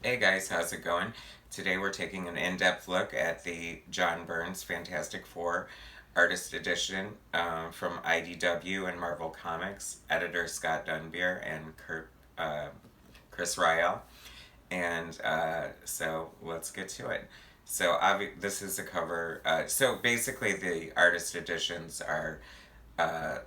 Hey guys, how's it going? Today we're taking an in-depth look at the John Byrne's Fantastic Four Artist Edition from IDW and Marvel Comics, editor Scott Dunbier and Chris Ryall. And so let's get to it. So this is a cover. So basically, the artist editions are uh,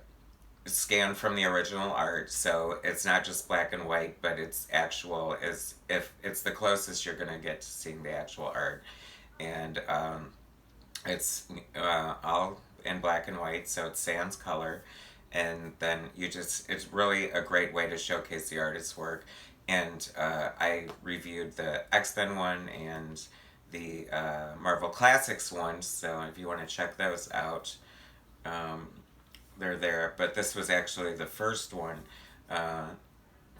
scanned from the original art, so it's not just black and white, but it's actual. Is if it's the closest you're gonna get to seeing the actual art, and it's all in black and white, so it's sans color, and then it's really a great way to showcase the artist's work. And I reviewed the X-Men one and the Marvel Classics one, so if you want to check those out, um, they're there. But this was actually the first one uh,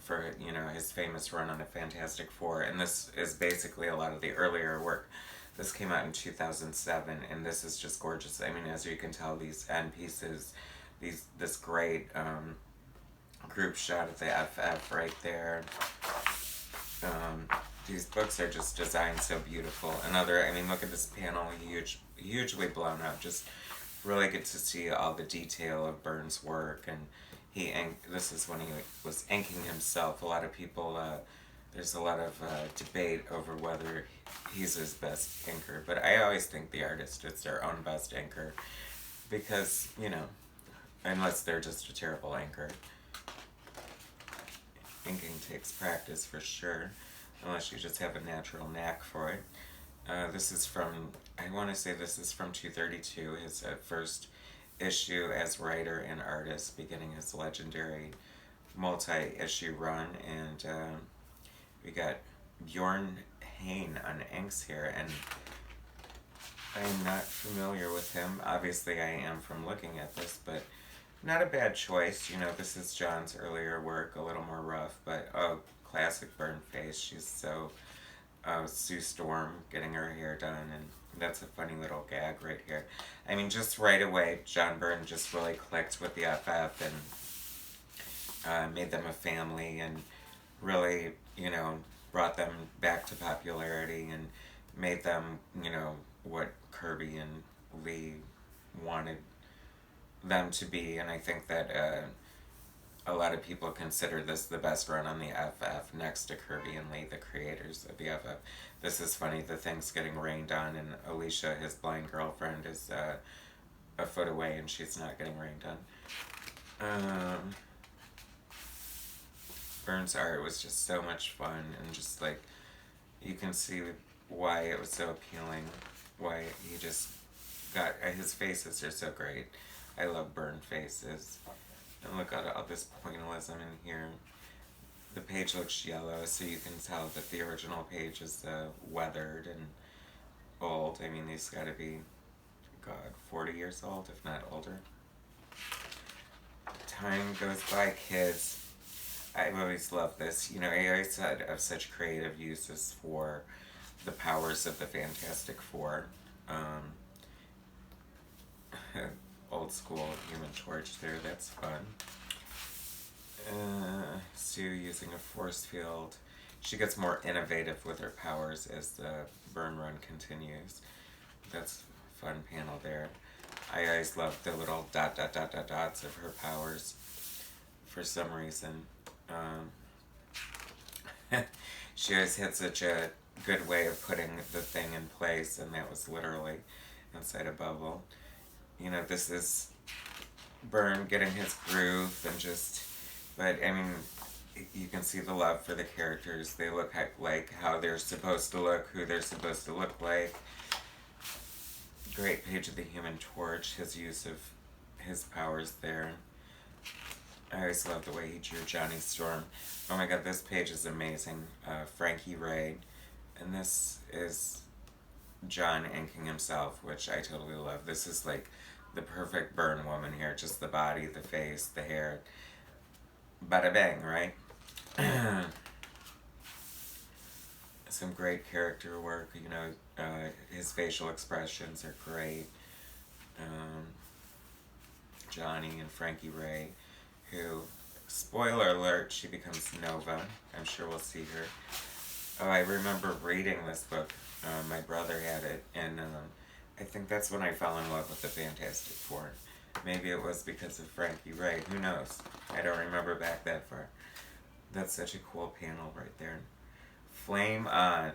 for his famous run on the Fantastic Four, and this is basically a lot of the earlier work. This came out in 2007, and this is just gorgeous. I mean, as you can tell, these end pieces, this great group shot of the FF right there. Um, these books are just designed so beautiful. I mean, look at this panel, hugely blown out. Just really get to see all the detail of Byrne's work, and this is when he was inking himself. A lot of people, there's a lot of debate over whether he's his best inker, but I always think the artist is their own best inker, because unless they're just a terrible inker. Inking takes practice for sure, unless you just have a natural knack for it. This is from, I want to say this is from 232, his first issue as writer and artist, beginning his legendary multi-issue run. And we got Bjorn Hayne on inks here, and I'm not familiar with him. Obviously, I am from looking at this, but not a bad choice. This is John's earlier work, a little more rough, but oh, classic Byrne face. She's so Sue Storm getting her hair done, and that's a funny little gag right here. I mean, just right away, John Byrne just really clicked with the FF and made them a family, and really, brought them back to popularity and made them, what Kirby and Lee wanted them to be. And I think that a lot of people consider this the best run on the FF, next to Kirby and Lee, the creators of the FF. This is funny, the thing's getting rained on, and Alicia, his blind girlfriend, is a foot away, and she's not getting rained on. Byrne's art was just so much fun, and just like, you can see why it was so appealing, why he just got, his faces are so great. I love Byrne faces. And look at all this pointillism in here. The page looks yellow, so you can tell that the original page is weathered and old. I mean, these gotta be, God, 40 years old, if not older. Time goes by, kids. I always love this. I always had of such creative uses for the powers of the Fantastic Four. Old school Human Torch there, that's fun. Sue using a force field. She gets more innovative with her powers as the Byrne run continues. That's a fun panel there. I always love the little dots of her powers for some reason. She always had such a good way of putting the thing in place, and that was literally inside a bubble. This is Byrne getting his groove, and but I mean, you can see the love for the characters. They look like how they're supposed to look, who they're supposed to look like. Great page of the Human Torch, his use of his powers there. I always love the way he drew Johnny Storm. Oh my god, this page is amazing. Frankie Ray. And this is John inking himself, which I totally love. This is like the perfect Byrne woman here. Just the body, the face, the hair. Bada bang, right? Some great character work. His facial expressions are great. Johnny and Frankie Ray, who, spoiler alert, she becomes Nova. I'm sure we'll see her. Oh, I remember reading this book. My brother had it, and I think that's when I fell in love with the Fantastic Four. Maybe it was because of Frankie Ray. Who knows? I don't remember back that far. That's such a cool panel right there. Flame on.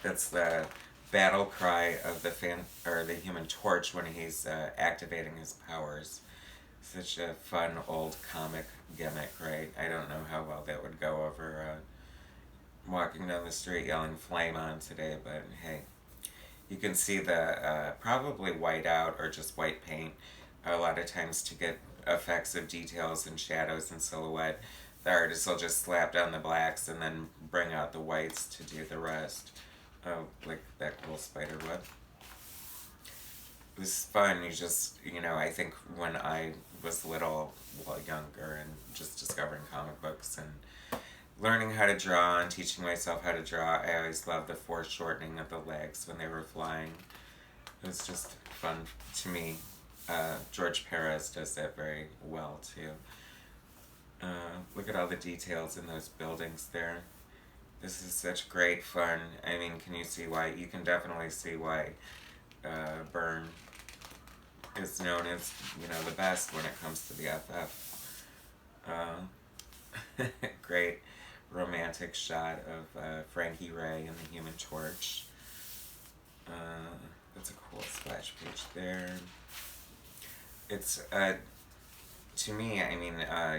That's the battle cry of the the Human Torch when he's activating his powers. Such a fun old comic gimmick, right? I don't know how well that would go over walking down the street yelling "Flame on" today, but hey, you can see the probably white out or just white paint a lot of times to get effects of details and shadows and silhouette. The artist will just slap down the blacks and then bring out the whites to do the rest. Oh, like that cool spider web. It was fun. I think when I was little, well, younger, and just discovering comic books and learning how to draw and teaching myself how to draw, I always loved the foreshortening of the legs when they were flying. It was just fun to me. George Perez does that very well too. Look at all the details in those buildings there. This is such great fun. I mean, can you see why? You can definitely see why Byrne is known as, the best when it comes to the FF. Great romantic shot of Frankie Ray and the Human Torch. That's a cool splash page there. It's, to me, I mean,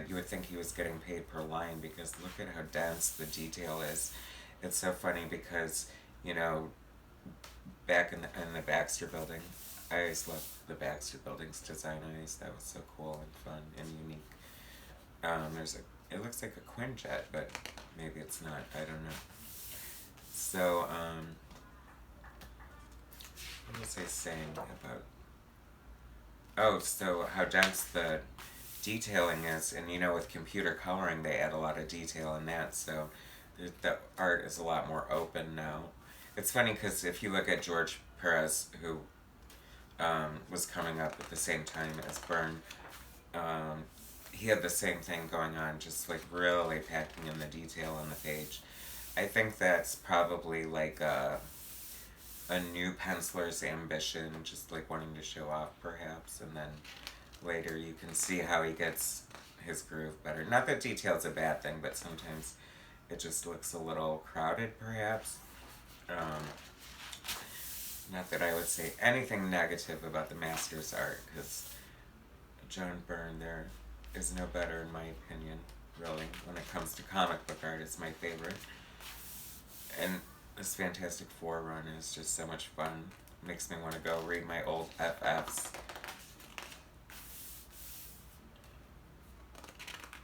you would think he was getting paid per line because look at how dense the detail is. It's so funny because, back in the Baxter Building, I always loved the Baxter Building's design. That was so cool and fun and unique. It looks like a Quinjet, but maybe it's not. I don't know. So, what was I saying about? Oh, so how dense the detailing is, and with computer coloring, they add a lot of detail in that. So, the art is a lot more open now. It's funny because if you look at George Perez, who was coming up at the same time as Byrne, he had the same thing going on, just like really packing in the detail on the page. I think that's probably like a new penciler's ambition, just like wanting to show off perhaps, and then later you can see how he gets his groove better. Not that detail's a bad thing, but sometimes it just looks a little crowded perhaps. Not that I would say anything negative about the master's art, because John Byrne there is no better in my opinion, really. When it comes to comic book art, it's my favorite. And this Fantastic Four run is just so much fun. Makes me want to go read my old FFs.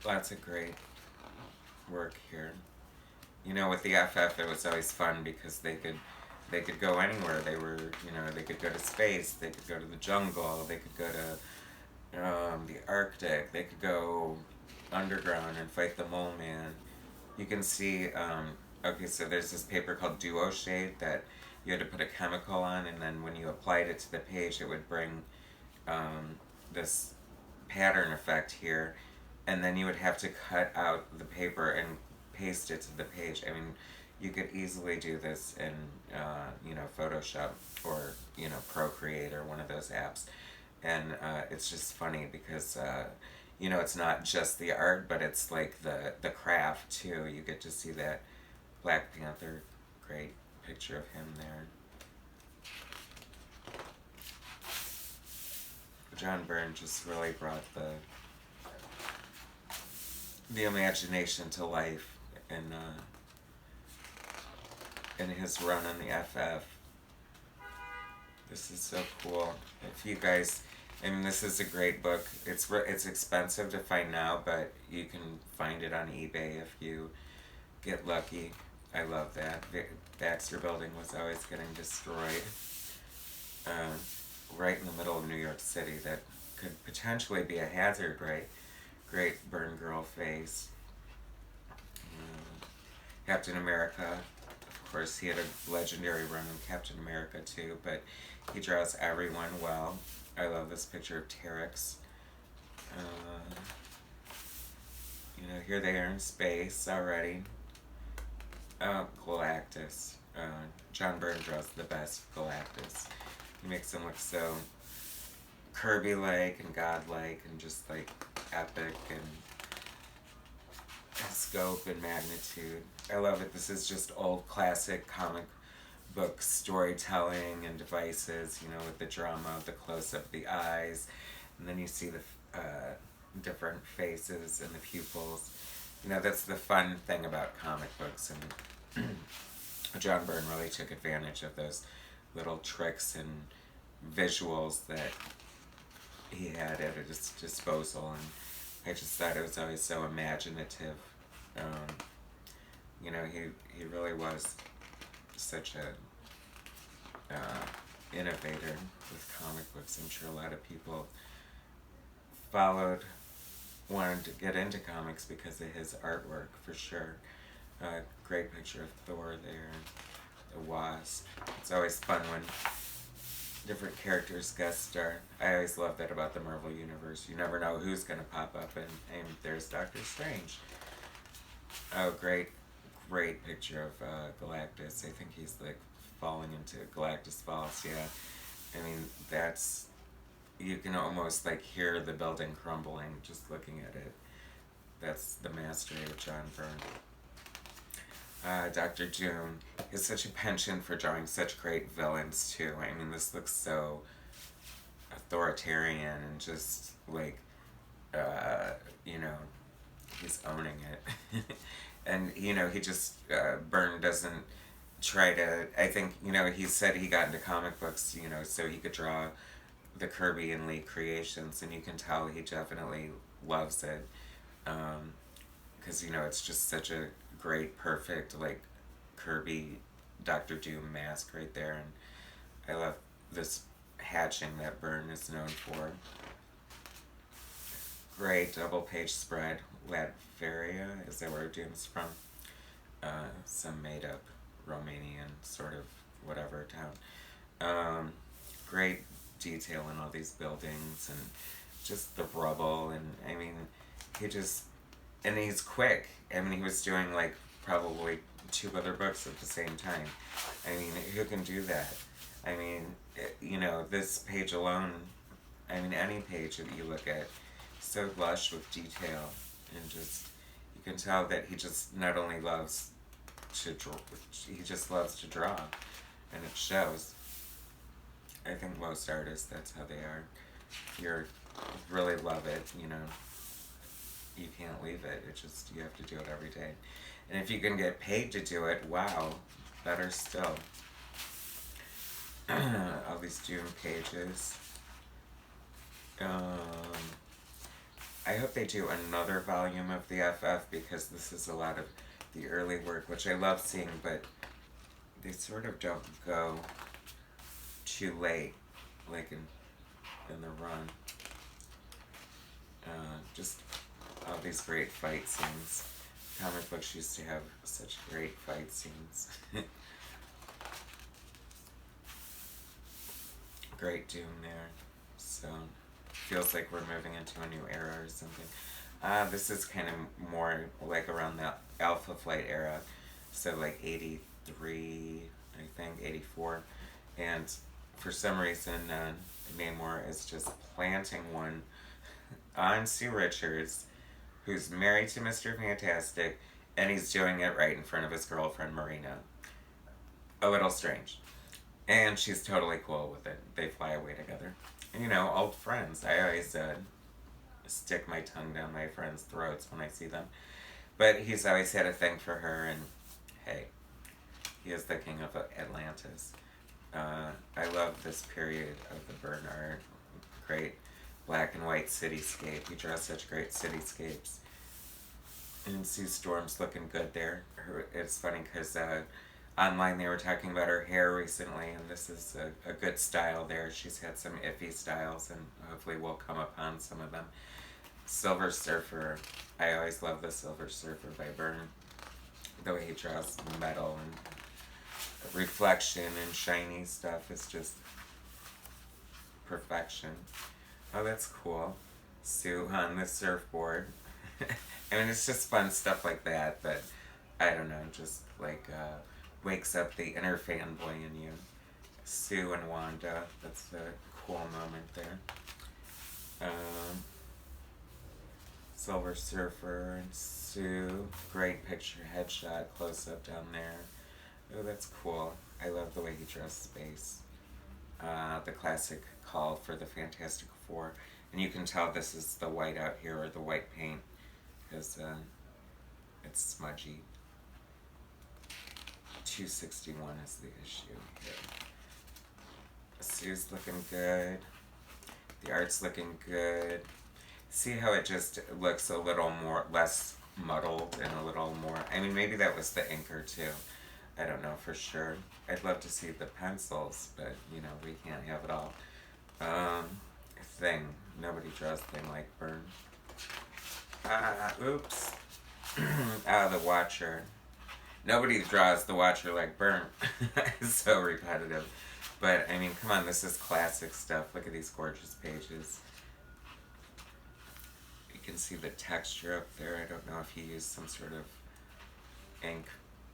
Lots of great work here. With the FF, it was always fun because they could go anywhere. They could go to space, they could go to the jungle, they could go to the Arctic, they could go underground and fight the Mole Man. You can see, okay, so there's this paper called Duo Shade that you had to put a chemical on, and then when you applied it to the page, it would bring this pattern effect here, and then you would have to cut out the paper and paste it to the page. I mean, you could easily do this in, Photoshop or, Procreate or one of those apps. And it's just funny because, it's not just the art, but it's like the craft too. You get to see that Black Panther, great picture of him there. John Byrne just really brought the imagination to life in his run on the FF. This is so cool. If you guys, this is a great book. It's expensive to find now, but you can find it on eBay if you get lucky. I love that. Baxter Building was always getting destroyed. Right in the middle of New York City. That could potentially be a hazard, right? Great Byrne girl face. Captain America. Of course, he had a legendary run on Captain America too, but he draws everyone well. I love this picture of Terex. Here they are in space already. Galactus. John Byrne draws the best Galactus. He makes him look so Kirby-like and godlike and just like epic and scope and magnitude. I love it. This is just old classic comic book storytelling and devices, you know, with the drama, the close-up of the eyes, and then you see the different faces and the pupils. You know, that's the fun thing about comic books, and John Byrne really took advantage of those little tricks and visuals that he had at his disposal, and I just thought it was always so imaginative. You know, he really was such a innovator with comic books. I'm sure a lot of people wanted to get into comics because of his artwork, for sure. Great picture of Thor there, the Wasp. It's always fun when different characters guest star. I always love that about the Marvel Universe. You never know who's going to pop up, and there's Doctor Strange. Oh, great picture of Galactus. I think he's like falling into Galactus Falls, yeah. I mean, you can almost like hear the building crumbling just looking at it. That's the mastery of John Byrne. Dr. Doom is such a penchant for drawing such great villains too. I mean, this looks so authoritarian and just like, you know, he's owning it. And, you know, he just, Byrne doesn't try to, I think, you know, he said he got into comic books, you know, so he could draw the Kirby and Lee creations, and you can tell he definitely loves it. Because, you know, it's just such a great, perfect, like, Kirby Dr. Doom mask right there, and I love this hatching that Byrne is known for. Great double page spread. Latveria, is that where Doom's from? Some made up Romanian sort of whatever town. Great detail in all these buildings and just the rubble, and I mean, and he's quick. I mean, he was doing like probably 2 other books at the same time. I mean, who can do that? I mean, you know, this page alone, I mean, any page that you look at, so lush with detail, and just, you can tell that he just not only loves to draw, he just loves to draw, and it shows. I think most artists, that's how they are. If you really love it, you know, you can't leave it. It just, you have to do it every day. And if you can get paid to do it, wow, better still. All these Doom pages. I hope they do another volume of the FF, because this is a lot of the early work, which I love seeing, but they sort of don't go too late, like in the run. Just all these great fight scenes. Comic books used to have such great fight scenes. Great Doom there. So, feels like we're moving into a new era or something. This is kind of more like around the Alpha Flight era. So like 83, I think, 84. And for some reason, Namor is just planting one on Sue Richards, who's married to Mr. Fantastic, and he's doing it right in front of his girlfriend, Marina. A little strange. And she's totally cool with it. They fly away together. You know, old friends. I always stick my tongue down my friends' throats when I see them. But he's always had a thing for her, and hey, he is the king of Atlantis. I love this period of the Byrne art. Great black and white cityscape. He draws such great cityscapes. And Sue Storm's looking good there. It's funny because online they were talking about her hair recently, and this is a good style there. She's had some iffy styles, and hopefully we'll come upon some of them. Silver Surfer. I always love the Silver Surfer by Byrne. The way he draws metal and reflection and shiny stuff is just perfection. Oh, that's cool. Sue on the surfboard. I mean, it's just fun stuff like that, but I don't know, just like wakes up the inner fanboy in you. Sue and Wanda, that's a cool moment there. Silver Surfer and Sue, great picture, headshot, close up down there. Oh, that's cool. I love the way he draws space. The classic call for the Fantastic Four. And you can tell this is the white out here, or the white paint, because it's smudgy. 261 is the issue here. Sue's looking good. The art's looking good. See how it just looks a little more, less muddled and a little more, I mean, maybe that was the inker too. I don't know for sure. I'd love to see the pencils, but, you know, we can't have it all. Thing. Nobody draws Thing like Byrne. Oops. The Watcher. Nobody draws the Watcher like Byrne. It's so repetitive. But, I mean, come on, this is classic stuff. Look at these gorgeous pages. You can see the texture up there. I don't know if he used some sort of ink,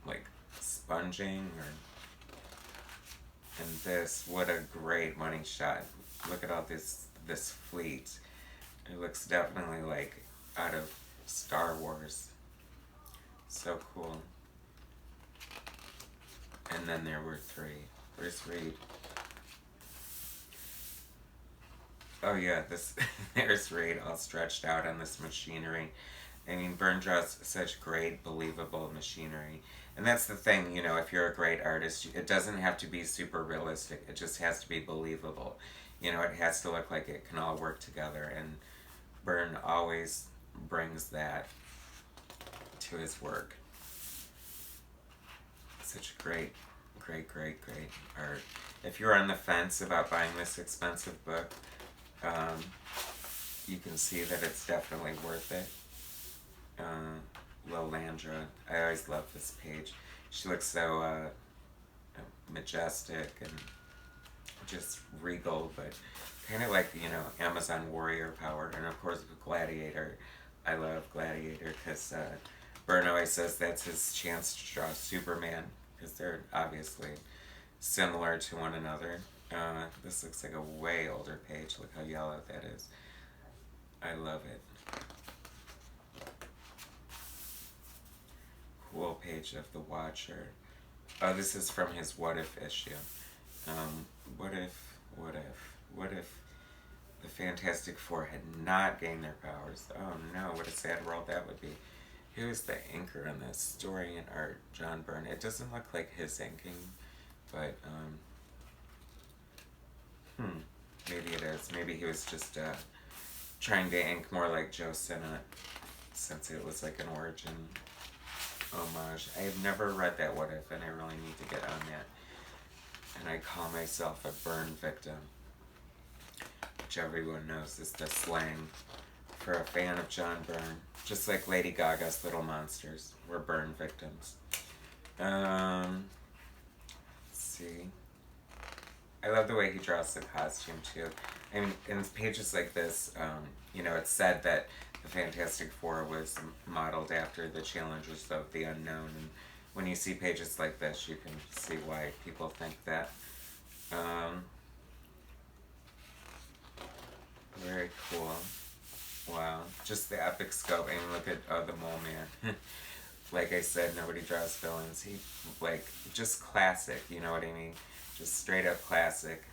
like sponging or... And this, what a great money shot. Look at all this fleet. It looks definitely like out of Star Wars. So cool. And then there were three. Where's Reed? Oh yeah, this there's Reed all stretched out on this machinery. I mean, Byrne draws such great, believable machinery. And that's the thing, you know, if you're a great artist, it doesn't have to be super realistic. It just has to be believable. You know, it has to look like it can all work together. And Byrne always brings that to his work. Such great art. If you're on the fence about buying this expensive book, you can see that it's definitely worth it. Lolandra. I always love this page. She looks so majestic and just regal, but kind of like, you know, Amazon warrior power. And of course, Gladiator. I love Gladiator because Byrne always says that's his chance to draw Superman, because they're obviously similar to one another. This looks like a way older page. Look how yellow that is. I love it. Cool page of the Watcher. Oh, this is from his What If issue. What if the Fantastic Four had not gained their powers? Oh no, what a sad world that would be. Who's the inker in this? Story and art, John Byrne. It doesn't look like his inking, but, maybe it is. Maybe he was just, trying to ink more like Joe Sinnott, since it was like an origin homage. I've never read that What If, and I really need to get on that. And I call myself a Byrne victim, which everyone knows is the slang for a fan of John Byrne. Just like Lady Gaga's Little Monsters. We're Byrne victims. Let's see. I love the way he draws the costume, too. I mean, in pages like this, you know, it's said that the Fantastic Four was modeled after the Challengers of the Unknown. And when you see pages like this, you can see why people think that. Very cool. Wow. Just the epic scope. I mean, look at the Mole Man. Like I said, nobody draws villains. He, like, just classic, you know what I mean? Just straight up classic.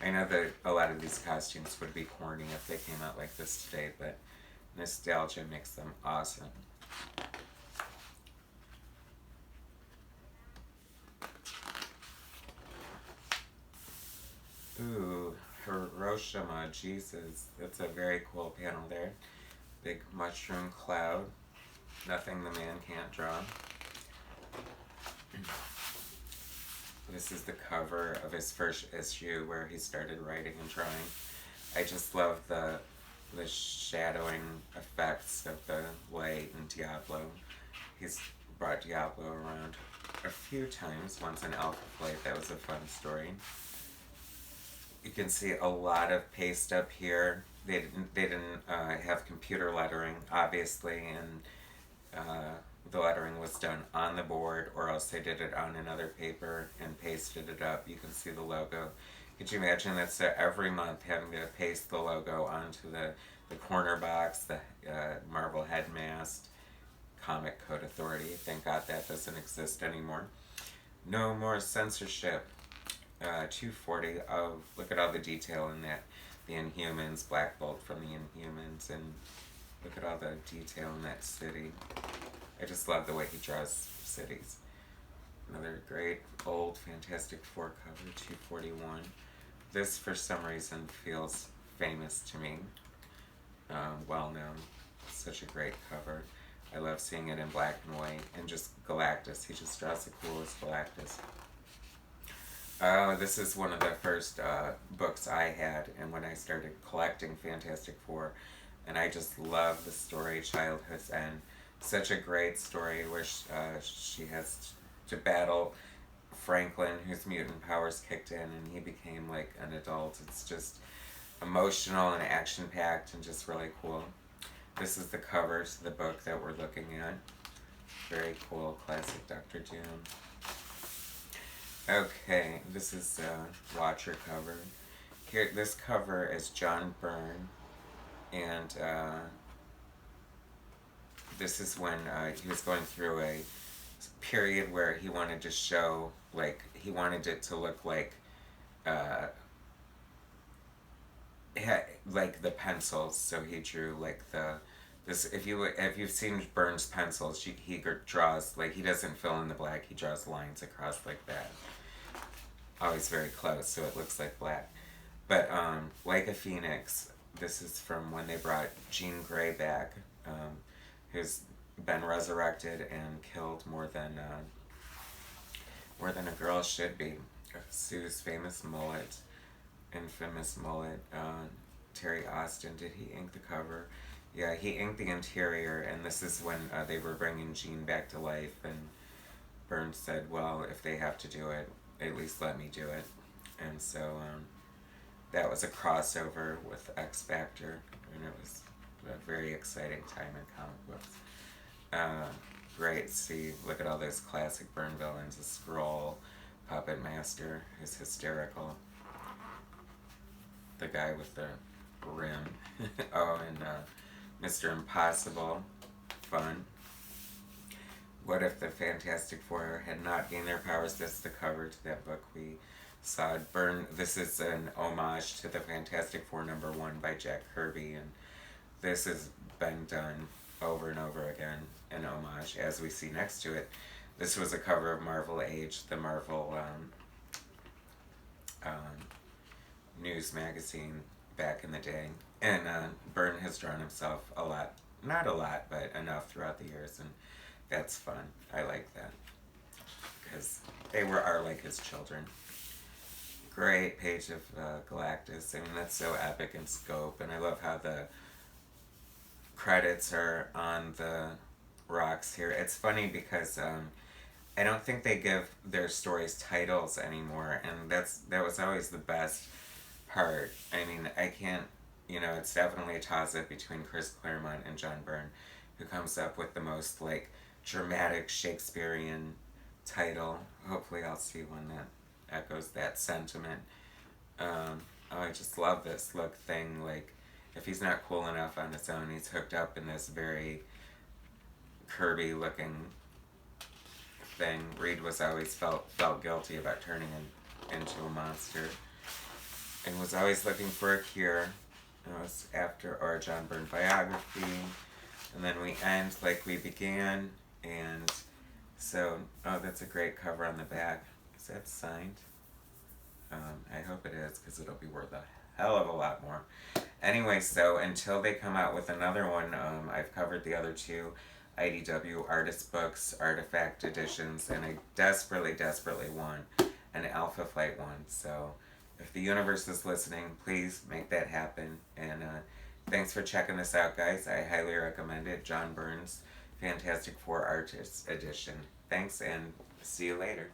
I know that a lot of these costumes would be corny if they came out like this today, but nostalgia makes them awesome. Ooh, Hiroshima, Jesus. That's a very cool panel there. Big mushroom cloud. Nothing the man can't draw. This is the cover of his first issue where he started writing and drawing. I just love the shadowing effects of the light and Diablo. He's brought Diablo around a few times. Once in Alpha Flight, that was a fun story. You can see a lot of paste up here. They didn't have computer lettering, obviously, and the lettering was done on the board, or else they did it on another paper and pasted it up. You can see the logo. Could you imagine that? So every month having to paste the logo onto the corner box, the Marvel headmast, Comic Code Authority. Thank God that doesn't exist anymore. No more censorship. 240. Oh, look at all the detail in that. The Inhumans, Black Bolt from the Inhumans, and look at all the detail in that city. I just love the way he draws cities. Another great old Fantastic Four cover, 241. This, for some reason, feels famous to me. Well known. Such a great cover. I love seeing it in black and white. And just Galactus. He just draws the coolest Galactus. This is one of the first books I had, and when I started collecting Fantastic Four, and I just love the story, Childhood's End. Such a great story where she has to battle Franklin, whose mutant powers kicked in, and he became like an adult. It's just emotional and action-packed and just really cool. This is the cover to the book that we're looking at. Very cool, classic Dr. Doom. Okay, this is a Watcher cover. Here, this cover is John Byrne, and this is when he was going through a period where he wanted to show, like, he wanted it to look like the pencils. So he drew like this. If you've seen Byrne's pencils, he draws, like, he doesn't fill in the black. He draws lines across like that. Always very close, so it looks like black. But like a Phoenix, this is from when they brought Jean Grey back, who's been resurrected and killed more than a girl should be. Sue's famous mullet, infamous mullet. Terry Austin, did he ink the cover? Yeah, he inked the interior, and this is when they were bringing Jean back to life, and Byrne said, well, if they have to do it, at least let me do it. And so that was a crossover with X Factor, and it was a very exciting time in comic books. Great, see, look at all those classic Byrne villains. The Skrull, Puppet Master, who's hysterical. The guy with the rim. Oh, and Mr. Impossible, fun. What if the Fantastic Four had not gained their powers? That's the cover to that book we saw. Byrne. This is an homage to the Fantastic Four #1 by Jack Kirby, and this has been done over and over again, an homage, as we see next to it. This was a cover of Marvel Age, the Marvel news magazine back in the day. And Byrne has drawn himself a lot, not a lot, but enough throughout the years, and that's fun. I like that, because they are like his children. Great page of Galactus. I mean, that's so epic in scope, and I love how the credits are on the rocks here. It's funny because I don't think they give their stories titles anymore, and that was always the best part. I mean, I can't, it's definitely a toss-up between Chris Claremont and John Byrne, who comes up with the most, like, dramatic Shakespearean title. Hopefully I'll see one that echoes that sentiment. I just love this look thing. Like, if he's not cool enough on his own, he's hooked up in this very Kirby looking thing. Reed was always felt guilty about turning into a monster, and was always looking for a cure. It was after our John Byrne biography, and then we end like we began. And so, that's a great cover on the back. Is that signed? I hope it is, because it'll be worth a hell of a lot more. Anyway, so until they come out with another one, I've covered the other two IDW artist books, artifact editions, and I desperately, desperately want an Alpha Flight one. So if the universe is listening, please make that happen. And thanks for checking this out, guys. I highly recommend it. John Byrne's Fantastic Four Artist Edition. Thanks, and see you later.